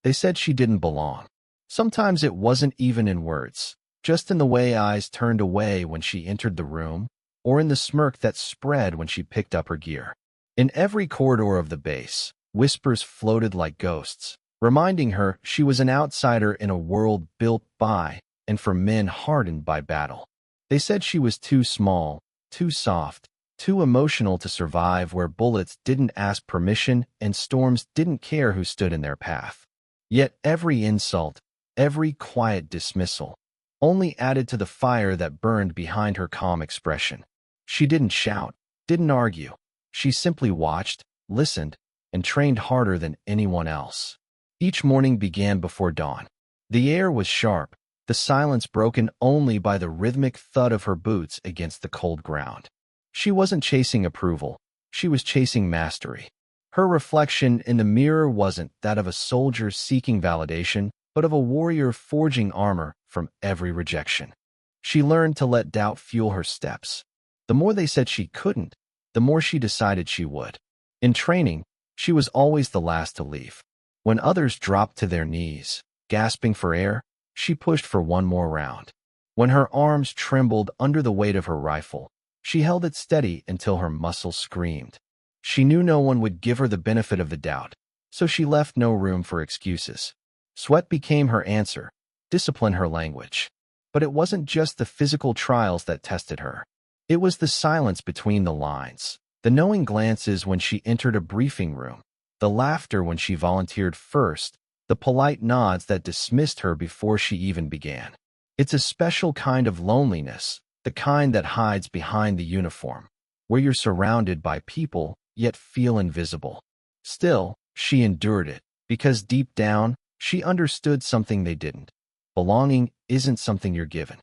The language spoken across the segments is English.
They said she didn't belong. Sometimes it wasn't even in words, just in the way eyes turned away when she entered the room, or in the smirk that spread when she picked up her gear. In every corridor of the base, whispers floated like ghosts, reminding her she was an outsider in a world built by and for men hardened by battle. They said she was too small, too soft, too emotional to survive where bullets didn't ask permission and storms didn't care who stood in their path. Yet every insult, every quiet dismissal, only added to the fire that burned behind her calm expression. She didn't shout, didn't argue. She simply watched, listened, and trained harder than anyone else. Each morning began before dawn. The air was sharp, the silence broken only by the rhythmic thud of her boots against the cold ground. She wasn't chasing approval. She was chasing mastery. Her reflection in the mirror wasn't that of a soldier seeking validation, but of a warrior forging armor from every rejection. She learned to let doubt fuel her steps. The more they said she couldn't, the more she decided she would. In training, she was always the last to leave. When others dropped to their knees, gasping for air, she pushed for one more round. When her arms trembled under the weight of her rifle, she held it steady until her muscles screamed. She knew no one would give her the benefit of the doubt, so she left no room for excuses. Sweat became her answer, discipline her language. But it wasn't just the physical trials that tested her. It was the silence between the lines, the knowing glances when she entered a briefing room, the laughter when she volunteered first, the polite nods that dismissed her before she even began. It's a special kind of loneliness, the kind that hides behind the uniform, where you're surrounded by people, yet feel invisible. Still, she endured it, because deep down, she understood something they didn't. Belonging isn't something you're given.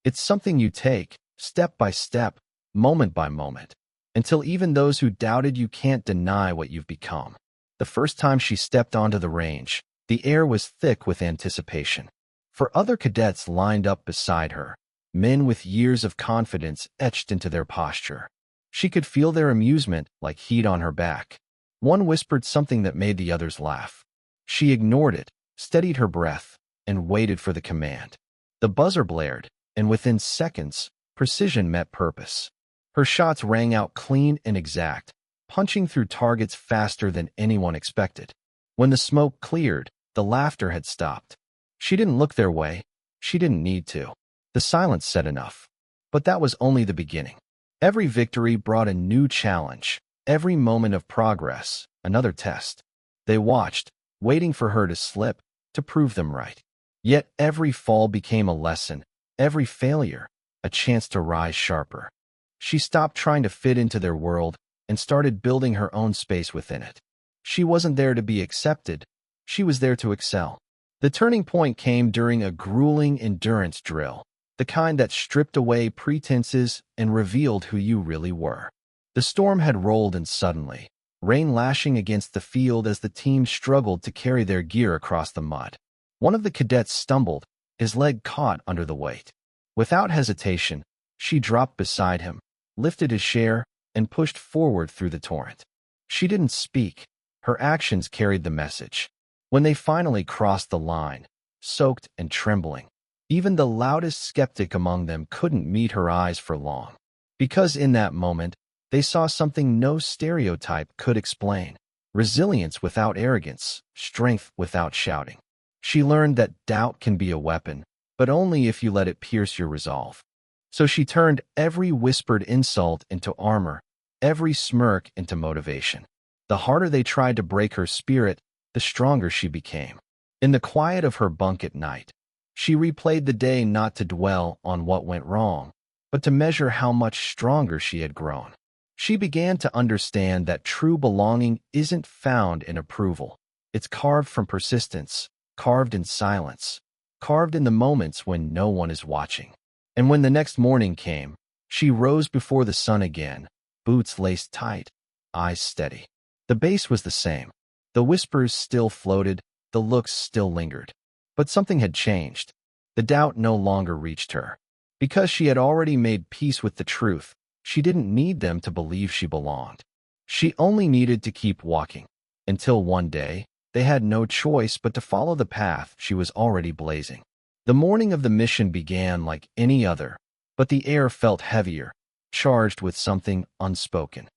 It's something you take, step by step, moment by moment, until even those who doubted you can't deny what you've become. The first time she stepped onto the range, the air was thick with anticipation. For other cadets lined up beside her, men with years of confidence etched into their posture. She could feel their amusement like heat on her back. One whispered something that made the others laugh. She ignored it, steadied her breath, and waited for the command. The buzzer blared, and within seconds, precision met purpose. Her shots rang out clean and exact, punching through targets faster than anyone expected. When the smoke cleared, the laughter had stopped. She didn't look their way. She didn't need to. The silence said enough. But that was only the beginning. Every victory brought a new challenge. Every moment of progress, another test. They watched, waiting for her to slip, to prove them right. Yet every fall became a lesson, every failure, a chance to rise sharper. She stopped trying to fit into their world and started building her own space within it. She wasn't there to be accepted. She was there to excel. The turning point came during a grueling endurance drill, the kind that stripped away pretenses and revealed who you really were. The storm had rolled in suddenly, rain lashing against the field as the team struggled to carry their gear across the mud. One of the cadets stumbled, his leg caught under the weight. Without hesitation, she dropped beside him, lifted his share, and pushed forward through the torrent. She didn't speak. Her actions carried the message. When they finally crossed the line, soaked and trembling, even the loudest skeptic among them couldn't meet her eyes for long. Because in that moment, they saw something no stereotype could explain. Resilience without arrogance, strength without shouting. She learned that doubt can be a weapon, but only if you let it pierce your resolve. So she turned every whispered insult into armor, every smirk into motivation. The harder they tried to break her spirit, the stronger she became. In the quiet of her bunk at night, she replayed the day not to dwell on what went wrong, but to measure how much stronger she had grown. She began to understand that true belonging isn't found in approval. It's carved from persistence, carved in silence, carved in the moments when no one is watching. And when the next morning came, she rose before the sun again, boots laced tight, eyes steady. The base was the same. The whispers still floated, the looks still lingered. But something had changed. The doubt no longer reached her. Because she had already made peace with the truth, she didn't need them to believe she belonged. She only needed to keep walking. Until one day, They had no choice but to follow the path she was already blazing. The morning of the mission began like any other, but the air felt heavier, charged with something unspoken.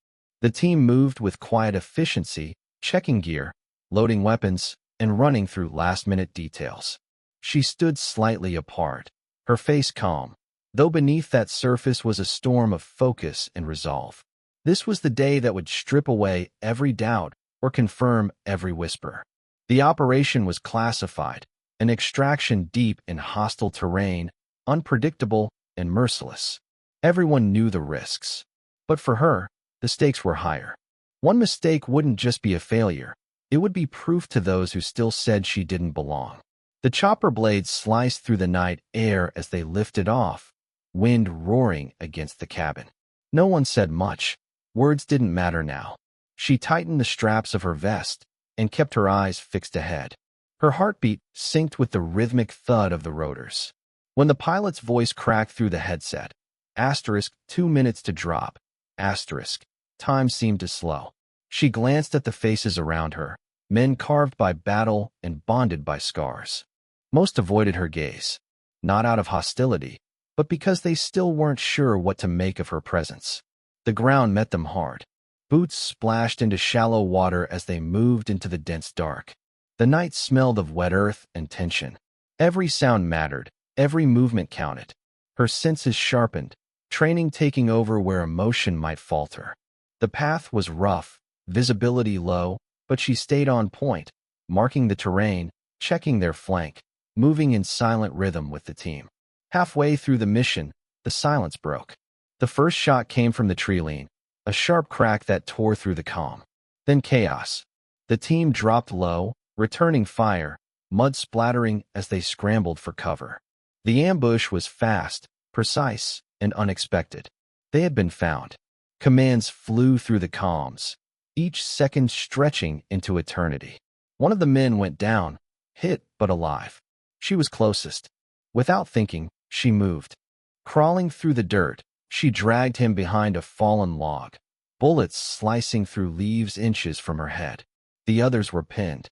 The team moved with quiet efficiency, checking gear, loading weapons, and running through last-minute details. She stood slightly apart, her face calm, though beneath that surface was a storm of focus and resolve. This was the day that would strip away every doubt or confirm every whisper. The operation was classified, an extraction deep in hostile terrain, unpredictable and merciless. Everyone knew the risks. But for her, the stakes were higher. One mistake wouldn't just be a failure. It would be proof to those who still said she didn't belong. The chopper blades sliced through the night air as they lifted off, wind roaring against the cabin. No one said much. Words didn't matter now. She tightened the straps of her vest and kept her eyes fixed ahead. Her heartbeat synced with the rhythmic thud of the rotors. When the pilot's voice cracked through the headset, *2 minutes to drop, time seemed to slow. She glanced at the faces around her, men carved by battle and bonded by scars. Most avoided her gaze, not out of hostility, but because they still weren't sure what to make of her presence. The ground met them hard. Boots splashed into shallow water as they moved into the dense dark. The night smelled of wet earth and tension. Every sound mattered, every movement counted. Her senses sharpened, training taking over where emotion might falter. The path was rough, visibility low, but she stayed on point, marking the terrain, checking their flank, moving in silent rhythm with the team. Halfway through the mission, the silence broke. The first shot came from the treeline, a sharp crack that tore through the calm. Then chaos. The team dropped low, returning fire, mud splattering as they scrambled for cover. The ambush was fast, precise, and unexpected. They had been found. Commands flew through the comms, each second stretching into eternity. One of the men went down, hit but alive. She was closest. Without thinking, she moved. Crawling through the dirt, she dragged him behind a fallen log, bullets slicing through leaves inches from her head. The others were pinned.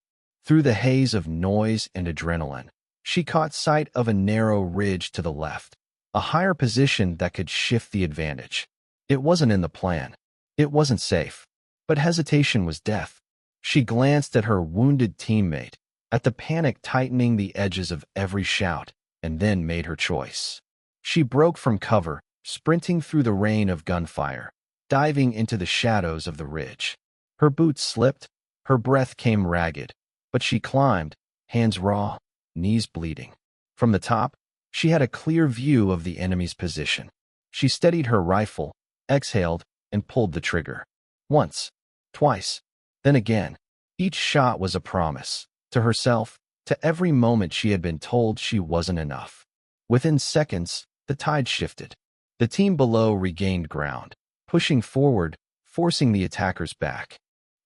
Through the haze of noise and adrenaline, she caught sight of a narrow ridge to the left, a higher position that could shift the advantage. It wasn't in the plan. It wasn't safe. But hesitation was death. She glanced at her wounded teammate, at the panic tightening the edges of every shout, and then made her choice. She broke from cover, sprinting through the rain of gunfire, diving into the shadows of the ridge. Her boots slipped, her breath came ragged, but she climbed, hands raw, knees bleeding. From the top, she had a clear view of the enemy's position. She steadied her rifle, exhaled, and pulled the trigger. Once, twice, then again. Each shot was a promise, to herself, to every moment she had been told she wasn't enough. Within seconds, the tide shifted. The team below regained ground, pushing forward, forcing the attackers back.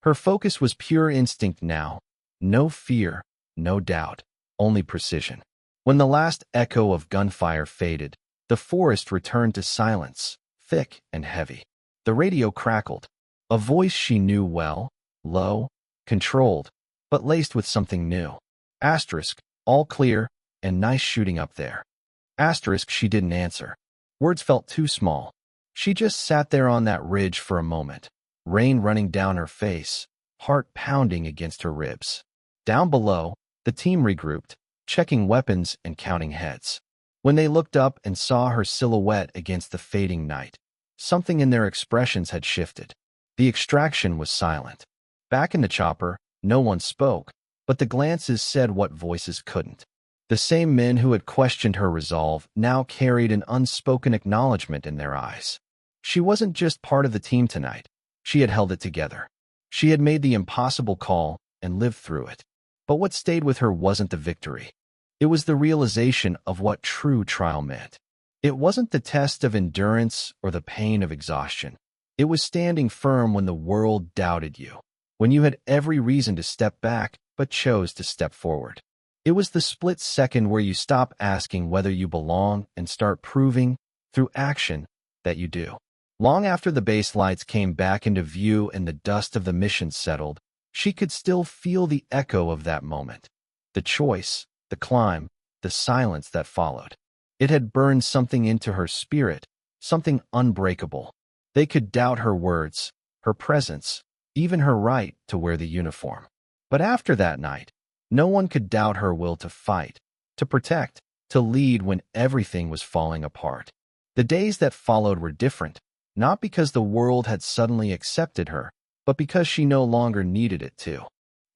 Her focus was pure instinct now. No fear, no doubt, only precision. When the last echo of gunfire faded, the forest returned to silence, thick and heavy. The radio crackled. A voice she knew well, low, controlled, but laced with something new. All clear, and nice shooting up there. She didn't answer. Words felt too small. She just sat there on that ridge for a moment, rain running down her face, heart pounding against her ribs. Down below, the team regrouped, checking weapons and counting heads. When they looked up and saw her silhouette against the fading night, something in their expressions had shifted. The extraction was silent. Back in the chopper, no one spoke, but the glances said what voices couldn't. The same men who had questioned her resolve now carried an unspoken acknowledgement in their eyes. She wasn't just part of the team tonight. She had held it together. She had made the impossible call and lived through it. But what stayed with her wasn't the victory. It was the realization of what true trial meant. It wasn't the test of endurance or the pain of exhaustion. It was standing firm when the world doubted you, when you had every reason to step back but chose to step forward. It was the split second where you stop asking whether you belong and start proving, through action, that you do. Long after the base lights came back into view and the dust of the mission settled, She could still feel the echo of that moment. The choice, the climb, the silence that followed. It had burned something into her spirit, something unbreakable. They could doubt her words, her presence, even her right to wear the uniform. But after that night, no one could doubt her will to fight, to protect, to lead when everything was falling apart. The days that followed were different, not because the world had suddenly accepted her, but because she no longer needed it to.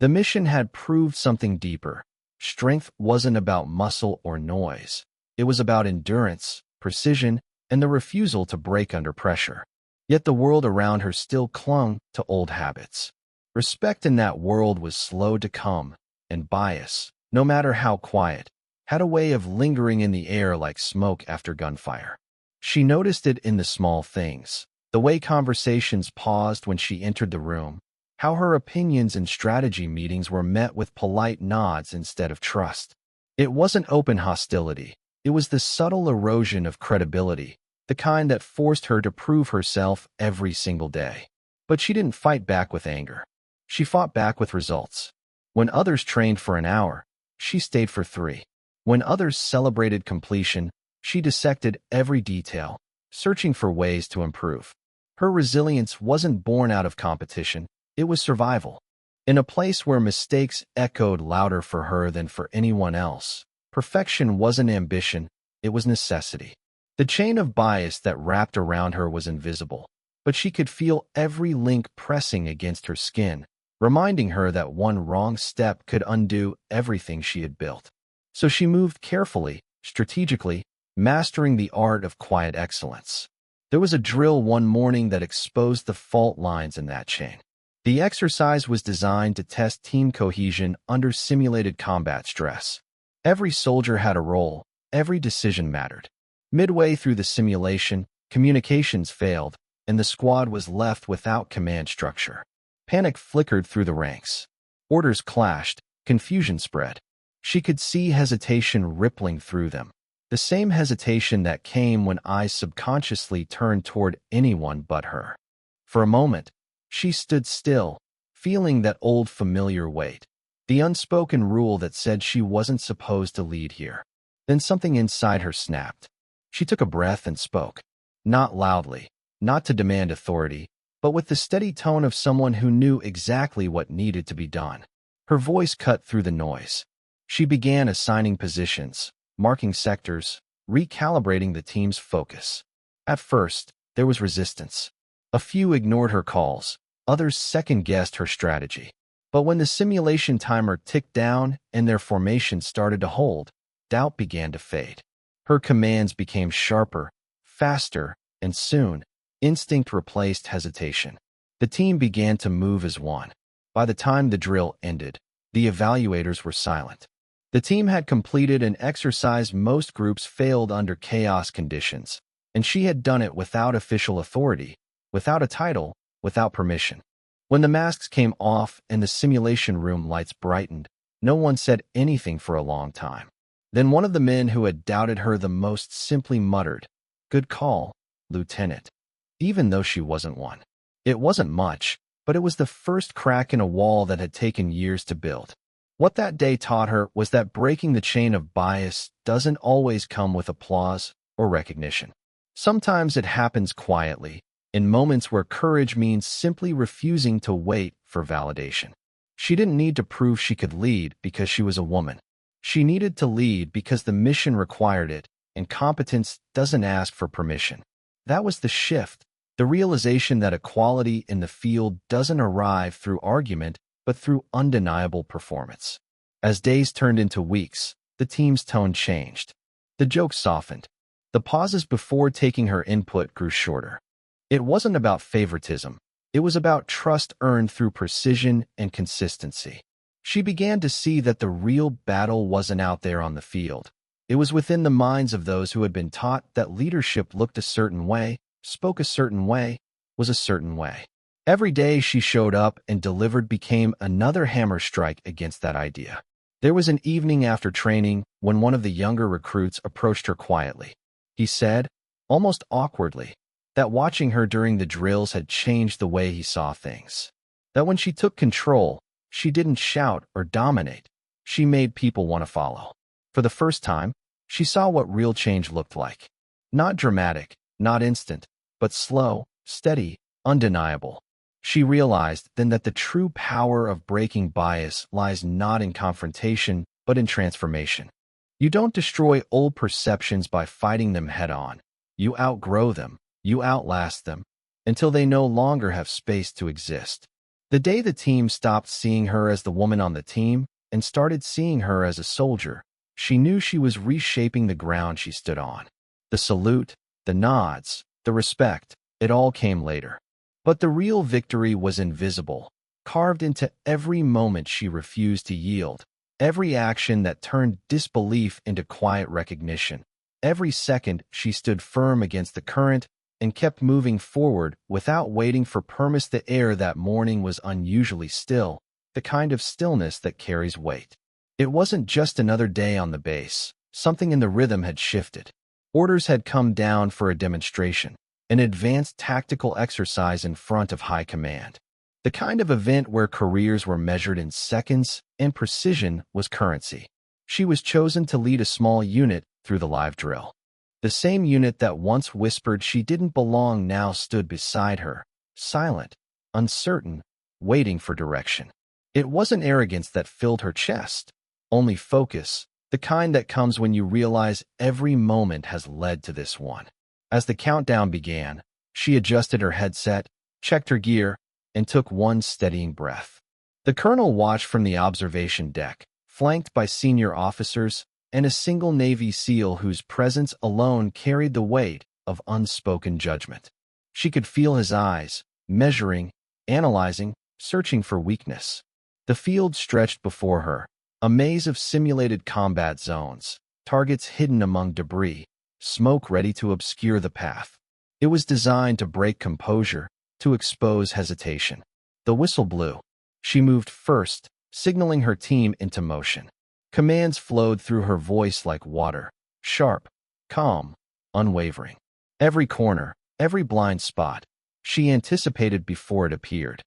The mission had proved something deeper. Strength wasn't about muscle or noise. It was about endurance, precision, and the refusal to break under pressure. Yet the world around her still clung to old habits. Respect in that world was slow to come, and bias, no matter how quiet, had a way of lingering in the air like smoke after gunfire. She noticed it in the small things, the way conversations paused when she entered the room, how her opinions in strategy meetings were met with polite nods instead of trust. It wasn't open hostility. It was the subtle erosion of credibility, the kind that forced her to prove herself every single day. But she didn't fight back with anger. She fought back with results. When others trained for an hour, she stayed for 3. When others celebrated completion, she dissected every detail, searching for ways to improve. Her resilience wasn't born out of competition, it was survival. In a place where mistakes echoed louder for her than for anyone else, perfection wasn't ambition, it was necessity. The chain of bias that wrapped around her was invisible, but she could feel every link pressing against her skin, reminding her that one wrong step could undo everything she had built. So she moved carefully, strategically, mastering the art of quiet excellence. There was a drill one morning that exposed the fault lines in that chain. The exercise was designed to test team cohesion under simulated combat stress. Every soldier had a role, every decision mattered. Midway through the simulation, communications failed, and the squad was left without command structure. Panic flickered through the ranks. Orders clashed, confusion spread. She could see hesitation rippling through them. The same hesitation that came when eyes subconsciously turned toward anyone but her. For a moment, she stood still, feeling that old familiar weight, the unspoken rule that said she wasn't supposed to lead here. Then something inside her snapped. She took a breath and spoke, not loudly, not to demand authority, but with the steady tone of someone who knew exactly what needed to be done. Her voice cut through the noise. She began assigning positions, marking sectors, recalibrating the team's focus. At first, there was resistance. A few ignored her calls, others second-guessed her strategy. But when the simulation timer ticked down and their formation started to hold, doubt began to fade. Her commands became sharper, faster, and soon, instinct replaced hesitation. The team began to move as one. By the time the drill ended, the evaluators were silent. The team had completed an exercise most groups failed under chaos conditions, and she had done it without official authority, without a title, without permission. When the masks came off and the simulation room lights brightened, no one said anything for a long time. Then one of the men who had doubted her the most simply muttered, "Good call, Lieutenant," even though she wasn't one. It wasn't much, but it was the first crack in a wall that had taken years to build. What that day taught her was that breaking the chain of bias doesn't always come with applause or recognition. Sometimes it happens quietly, in moments where courage means simply refusing to wait for validation. She didn't need to prove she could lead because she was a woman. She needed to lead because the mission required it, and competence doesn't ask for permission. That was the shift, the realization that equality in the field doesn't arrive through argument, but through undeniable performance. As days turned into weeks, the team's tone changed. The jokes softened. The pauses before taking her input grew shorter. It wasn't about favoritism. It was about trust earned through precision and consistency. She began to see that the real battle wasn't out there on the field. It was within the minds of those who had been taught that leadership looked a certain way, spoke a certain way, was a certain way. Every day she showed up and delivered became another hammer strike against that idea. There was an evening after training when one of the younger recruits approached her quietly. He said, almost awkwardly, that watching her during the drills had changed the way he saw things. That when she took control, She didn't shout or dominate. She made people want to follow. For the first time, she saw what real change looked like. Not dramatic, not instant, but slow, steady, undeniable. She realized then that the true power of breaking bias lies not in confrontation, but in transformation. You don't destroy old perceptions by fighting them head-on. You outgrow them, you outlast them, until they no longer have space to exist. The day the team stopped seeing her as the woman on the team and started seeing her as a soldier, she knew she was reshaping the ground she stood on. The salute, the nods, the respect, it all came later. But the real victory was invisible, carved into every moment she refused to yield, every action that turned disbelief into quiet recognition, every second she stood firm against the current and kept moving forward without waiting for permits. The air that morning was unusually still, the kind of stillness that carries weight. It wasn't just another day on the base. Something in the rhythm had shifted. Orders had come down for a demonstration, an advanced tactical exercise in front of high command. The kind of event where careers were measured in seconds and precision was currency. She was chosen to lead a small unit through the live drill. The same unit that once whispered she didn't belong now stood beside her, silent, uncertain, waiting for direction. It wasn't arrogance that filled her chest, only focus, the kind that comes when you realize every moment has led to this one. As the countdown began, she adjusted her headset, checked her gear, and took one steadying breath. The colonel watched from the observation deck, flanked by senior officers and a single Navy SEAL whose presence alone carried the weight of unspoken judgment. She could feel his eyes, measuring, analyzing, searching for weakness. The field stretched before her, a maze of simulated combat zones, targets hidden among debris, smoke ready to obscure the path. It was designed to break composure, to expose hesitation. The whistle blew. She moved first, signaling her team into motion. Commands flowed through her voice like water, sharp, calm, unwavering. Every corner, every blind spot, she anticipated before it appeared.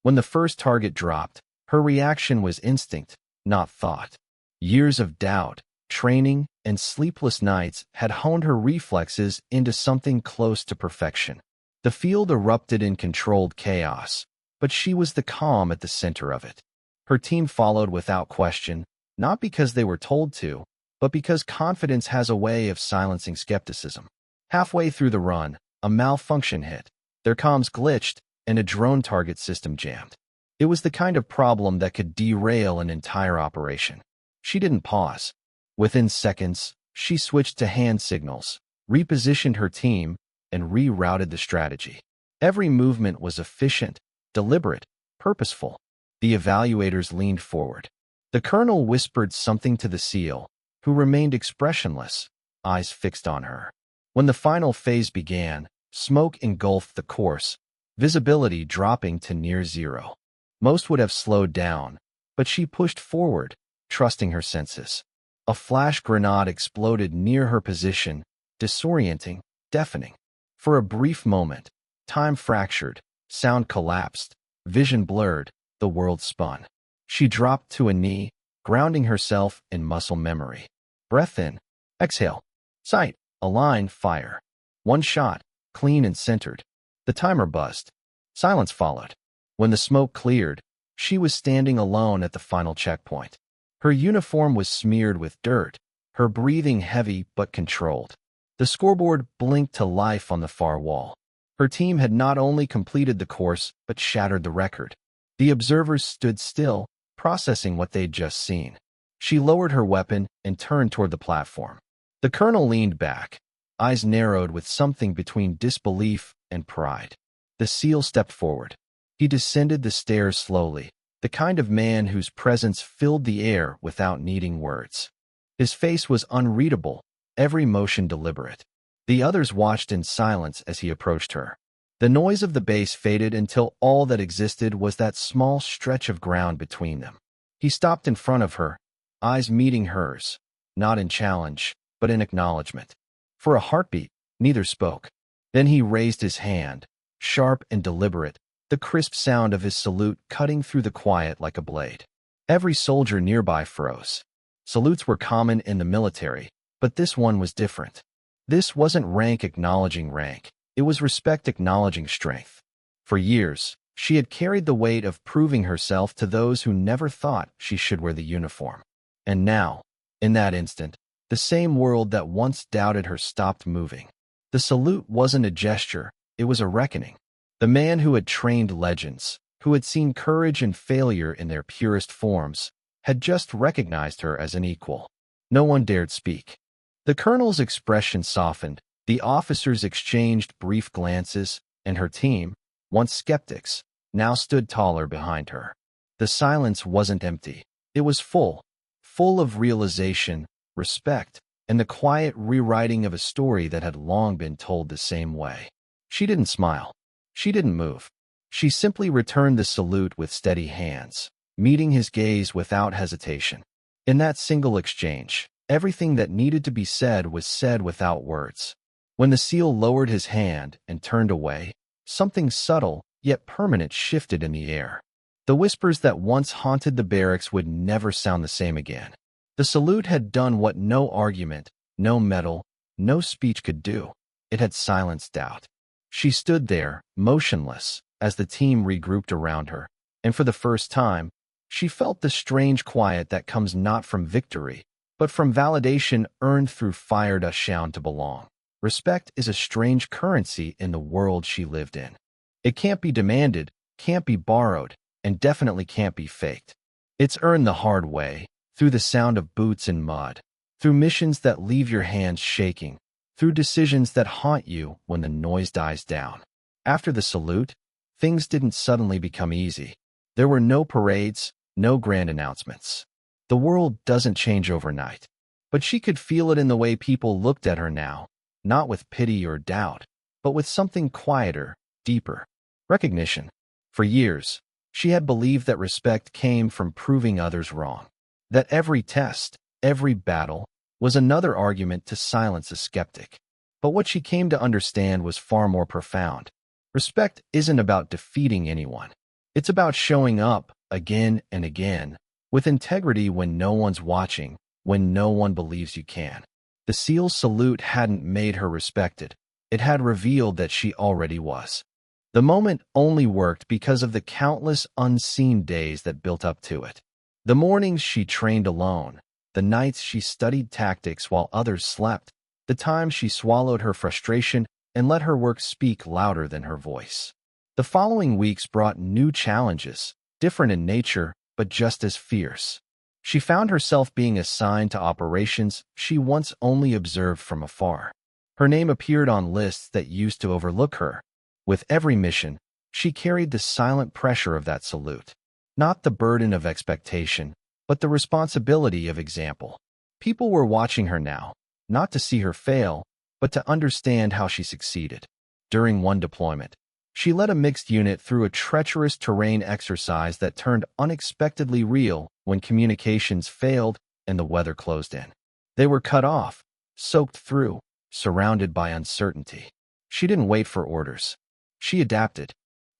When the first target dropped, her reaction was instinct, not thought. Years of doubt, training, and sleepless nights had honed her reflexes into something close to perfection. The field erupted in controlled chaos, but she was the calm at the center of it. Her team followed without question, not because they were told to, but because confidence has a way of silencing skepticism. Halfway through the run, a malfunction hit. Their comms glitched, and a drone target system jammed. It was the kind of problem that could derail an entire operation. She didn't pause. Within seconds, she switched to hand signals, repositioned her team, and rerouted the strategy. Every movement was efficient, deliberate, purposeful. The evaluators leaned forward. The colonel whispered something to the SEAL, who remained expressionless, eyes fixed on her. When the final phase began, smoke engulfed the course, visibility dropping to near zero. Most would have slowed down, but she pushed forward, trusting her senses. A flash grenade exploded near her position, disorienting, deafening. For a brief moment, time fractured, sound collapsed, vision blurred, the world spun. She dropped to a knee, grounding herself in muscle memory. Breath in, exhale, sight, align, fire. One shot, clean and centered. The timer buzzed. Silence followed. When the smoke cleared, she was standing alone at the final checkpoint. Her uniform was smeared with dirt, her breathing heavy but controlled. The scoreboard blinked to life on the far wall. Her team had not only completed the course, but shattered the record. The observers stood still, processing what they'd just seen. She lowered her weapon and turned toward the platform. The colonel leaned back, eyes narrowed with something between disbelief and pride. The SEAL stepped forward. He descended the stairs slowly, the kind of man whose presence filled the air without needing words. His face was unreadable, every motion deliberate. The others watched in silence as he approached her. The noise of the base faded until all that existed was that small stretch of ground between them. He stopped in front of her, eyes meeting hers, not in challenge, but in acknowledgement. For a heartbeat, neither spoke. Then he raised his hand, sharp and deliberate, the crisp sound of his salute cutting through the quiet like a blade. Every soldier nearby froze. Salutes were common in the military, but this one was different. This wasn't rank acknowledging rank. It was respect acknowledging strength. For years, she had carried the weight of proving herself to those who never thought she should wear the uniform. And now, in that instant, the same world that once doubted her stopped moving. The salute wasn't a gesture, it was a reckoning. The man who had trained legends, who had seen courage and failure in their purest forms, had just recognized her as an equal. No one dared speak. The colonel's expression softened, the officers exchanged brief glances, and her team, once skeptics, now stood taller behind her. The silence wasn't empty. It was full of realization, respect, and the quiet rewriting of a story that had long been told the same way. She didn't smile. She didn't move. She simply returned the salute with steady hands, meeting his gaze without hesitation. In that single exchange, everything that needed to be said was said without words. When the SEAL lowered his hand and turned away, something subtle yet permanent shifted in the air. The whispers that once haunted the barracks would never sound the same again. The salute had done what no argument, no medal, no speech could do. It had silenced doubt. She stood there, motionless, as the team regrouped around her, and for the first time, she felt the strange quiet that comes not from victory, but from validation earned through fire shown to belong. Respect is a strange currency in the world she lived in. It can't be demanded, can't be borrowed, and definitely can't be faked. It's earned the hard way, through the sound of boots in mud, through missions that leave your hands shaking, through decisions that haunt you when the noise dies down. After the salute, things didn't suddenly become easy. There were no parades, no grand announcements. The world doesn't change overnight. But she could feel it in the way people looked at her now, not with pity or doubt, but with something quieter, deeper. Recognition. For years, she had believed that respect came from proving others wrong. That every test, every battle, was another argument to silence a skeptic. But what she came to understand was far more profound. Respect isn't about defeating anyone. It's about showing up, again and again, with integrity when no one's watching, when no one believes you can. The SEAL's salute hadn't made her respected. It had revealed that she already was. The moment only worked because of the countless unseen days that built up to it. The mornings she trained alone, the nights she studied tactics while others slept, the times she swallowed her frustration and let her work speak louder than her voice. The following weeks brought new challenges, different in nature, but just as fierce. She found herself being assigned to operations she once only observed from afar. Her name appeared on lists that used to overlook her. With every mission, she carried the silent pressure of that salute. Not the burden of expectation, but the responsibility of example. People were watching her now, not to see her fail, but to understand how she succeeded. During one deployment, she led a mixed unit through a treacherous terrain exercise that turned unexpectedly real when communications failed and the weather closed in. They were cut off, soaked through, surrounded by uncertainty. She didn't wait for orders. She adapted.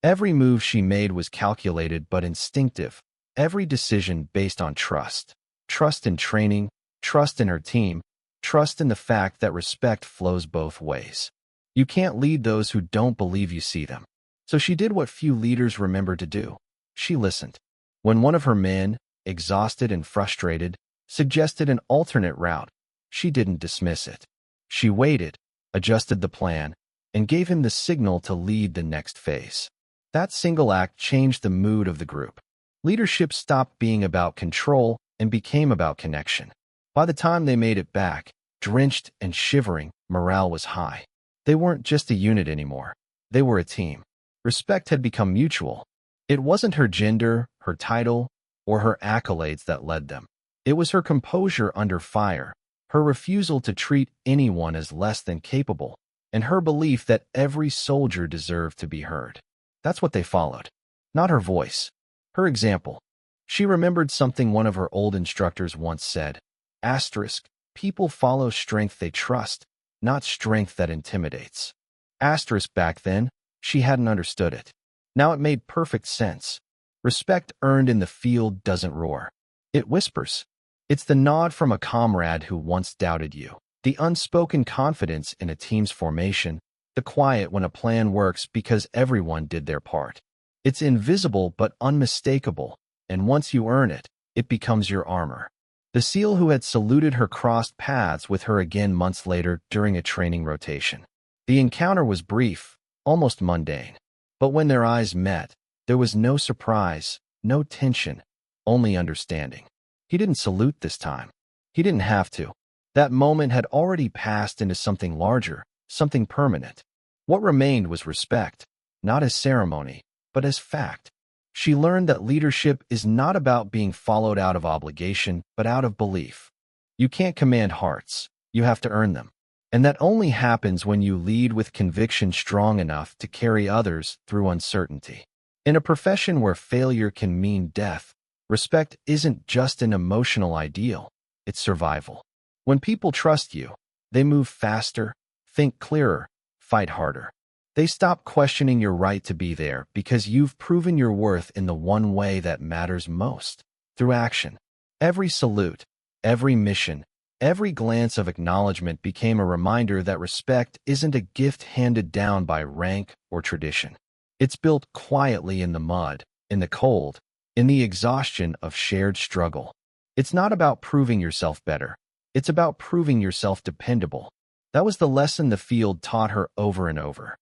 Every move she made was calculated but instinctive, every decision based on trust. Trust in training, trust in her team, trust in the fact that respect flows both ways. You can't lead those who don't believe you see them. So she did what few leaders remember to do. She listened. When one of her men, exhausted and frustrated, suggested an alternate route, she didn't dismiss it. She waited, adjusted the plan, and gave him the signal to lead the next phase. That single act changed the mood of the group. Leadership stopped being about control and became about connection. By the time they made it back, drenched and shivering, morale was high. They weren't just a unit anymore. They were a team. Respect had become mutual. It wasn't her gender, her title, or her accolades that led them. It was her composure under fire, her refusal to treat anyone as less than capable, and her belief that every soldier deserved to be heard. That's what they followed. Not her voice. Her example. She remembered something one of her old instructors once said. Asterisk, people follow strength they trust, not strength that intimidates. Asterisk back then, she hadn't understood it. Now it made perfect sense. Respect earned in the field doesn't roar. It whispers. It's the nod from a comrade who once doubted you, the unspoken confidence in a team's formation, the quiet when a plan works because everyone did their part. It's invisible but unmistakable, and once you earn it, it becomes your armor. The SEAL who had saluted her crossed paths with her again months later during a training rotation. The encounter was brief, almost mundane. But when their eyes met, there was no surprise, no tension, only understanding. He didn't salute this time. He didn't have to. That moment had already passed into something larger, something permanent. What remained was respect, not as ceremony, but as fact. She learned that leadership is not about being followed out of obligation, but out of belief. You can't command hearts. You have to earn them. And that only happens when you lead with conviction strong enough to carry others through uncertainty. In a profession where failure can mean death, respect isn't just an emotional ideal, it's survival. When people trust you, they move faster, think clearer, fight harder. They stop questioning your right to be there because you've proven your worth in the one way that matters most, through action. Every salute, every mission, every glance of acknowledgement became a reminder that respect isn't a gift handed down by rank or tradition. It's built quietly in the mud, in the cold, in the exhaustion of shared struggle. It's not about proving yourself better. It's about proving yourself dependable. That was the lesson the field taught her over and over.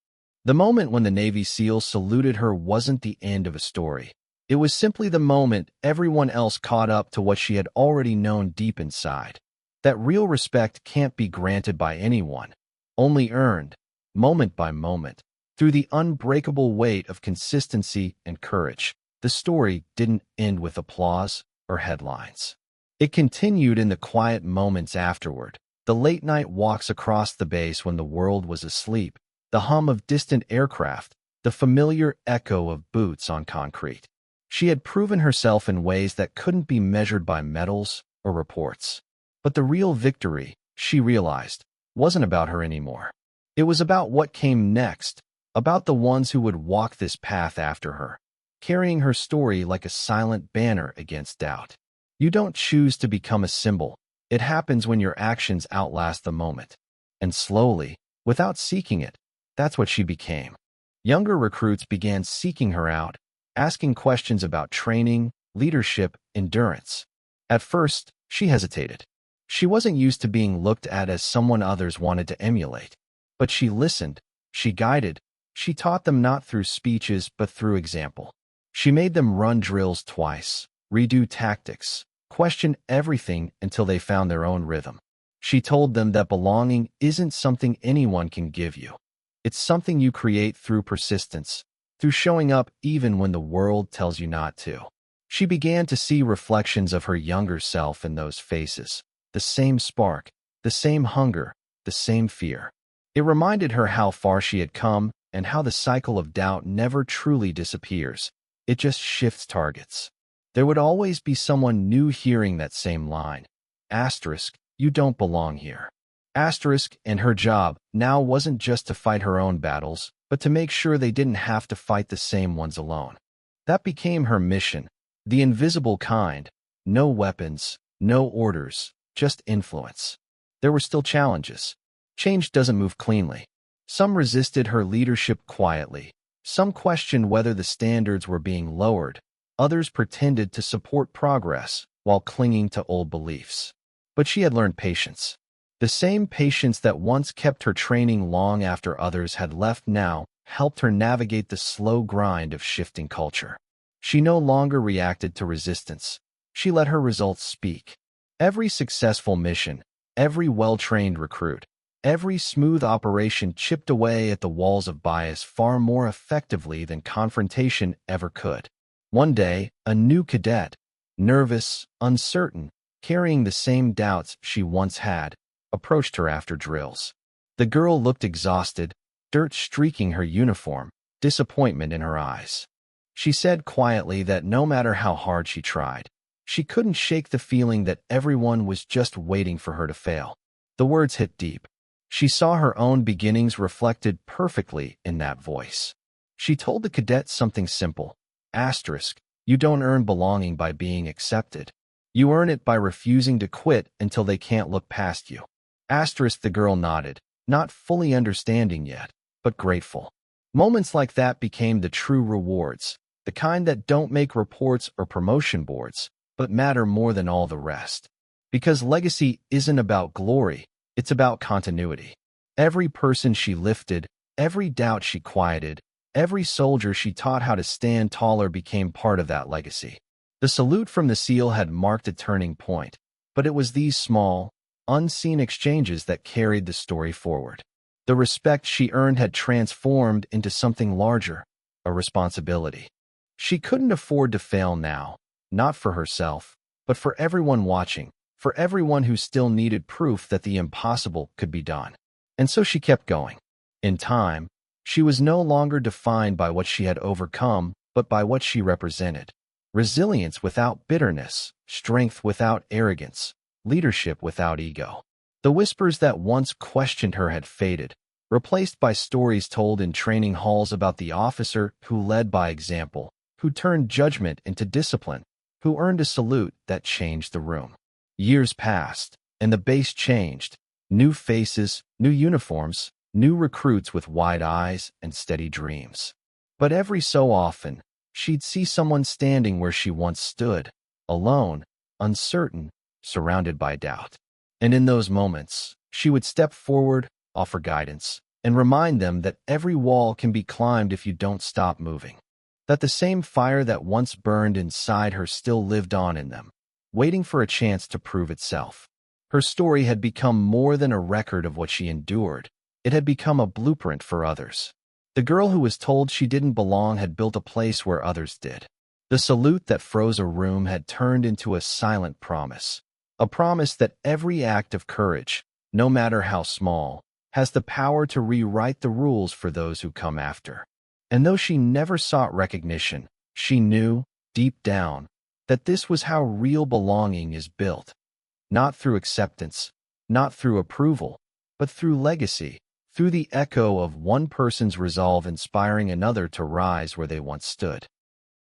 The moment when the Navy SEALs saluted her wasn't the end of a story. It was simply the moment everyone else caught up to what she had already known deep inside. That real respect can't be granted by anyone, only earned, moment by moment, through the unbreakable weight of consistency and courage. The story didn't end with applause or headlines. It continued in the quiet moments afterward, the late-night walks across the base when the world was asleep, the hum of distant aircraft, the familiar echo of boots on concrete. She had proven herself in ways that couldn't be measured by medals or reports. But the real victory, she realized, wasn't about her anymore. It was about what came next, about the ones who would walk this path after her, carrying her story like a silent banner against doubt. You don't choose to become a symbol. It happens when your actions outlast the moment. And slowly, without seeking it, that's what she became. Younger recruits began seeking her out, asking questions about training, leadership, endurance. At first, she hesitated. She wasn't used to being looked at as someone others wanted to emulate. But she listened, she guided, she taught them not through speeches but through example. She made them run drills twice, redo tactics, question everything until they found their own rhythm. She told them that belonging isn't something anyone can give you. It's something you create through persistence, through showing up even when the world tells you not to. She began to see reflections of her younger self in those faces, the same spark, the same hunger, the same fear. It reminded her how far she had come and how the cycle of doubt never truly disappears. It just shifts targets. There would always be someone new hearing that same line. Asterisk, you don't belong here. Asterisk, and her job now wasn't just to fight her own battles, but to make sure they didn't have to fight the same ones alone. That became her mission, the invisible kind. No weapons, no orders, just influence. There were still challenges. Change doesn't move cleanly. Some resisted her leadership quietly. Some questioned whether the standards were being lowered. Others pretended to support progress while clinging to old beliefs. But she had learned patience. The same patience that once kept her training long after others had left now helped her navigate the slow grind of shifting culture. She no longer reacted to resistance. She let her results speak. Every successful mission, every well-trained recruit, every smooth operation chipped away at the walls of bias far more effectively than confrontation ever could. One day, a new cadet, nervous, uncertain, carrying the same doubts she once had, approached her after drills. The girl looked exhausted, dirt streaking her uniform, disappointment in her eyes. She said quietly that no matter how hard she tried, she couldn't shake the feeling that everyone was just waiting for her to fail. The words hit deep. She saw her own beginnings reflected perfectly in that voice. She told the cadets something simple. Asterisk, you don't earn belonging by being accepted. You earn it by refusing to quit until they can't look past you. Asterisk, the girl nodded, not fully understanding yet, but grateful. Moments like that became the true rewards, the kind that don't make reports or promotion boards, but matter more than all the rest. Because legacy isn't about glory, it's about continuity. Every person she lifted, every doubt she quieted, every soldier she taught how to stand taller became part of that legacy. The salute from the SEAL had marked a turning point, but it was these small, unseen exchanges that carried the story forward. The respect she earned had transformed into something larger, a responsibility. She couldn't afford to fail now, not for herself, but for everyone watching, for everyone who still needed proof that the impossible could be done. And so she kept going. In time, she was no longer defined by what she had overcome, but by what she represented. Resilience without bitterness, strength without arrogance, leadership without ego. The whispers that once questioned her had faded, replaced by stories told in training halls about the officer who led by example, who turned judgment into discipline, who earned a salute that changed the room. Years passed, and the base changed. New faces, new uniforms, new recruits with wide eyes and steady dreams. But every so often, she'd see someone standing where she once stood, alone, uncertain, surrounded by doubt. And in those moments, she would step forward, offer guidance, and remind them that every wall can be climbed if you don't stop moving. That the same fire that once burned inside her still lived on in them, waiting for a chance to prove itself. Her story had become more than a record of what she endured. It had become a blueprint for others. The girl who was told she didn't belong had built a place where others did. The salute that froze a room had turned into a silent promise. A promise that every act of courage, no matter how small, has the power to rewrite the rules for those who come after. And though she never sought recognition, she knew, deep down, that this was how real belonging is built. Not through acceptance, not through approval, but through legacy, through the echo of one person's resolve inspiring another to rise where they once stood.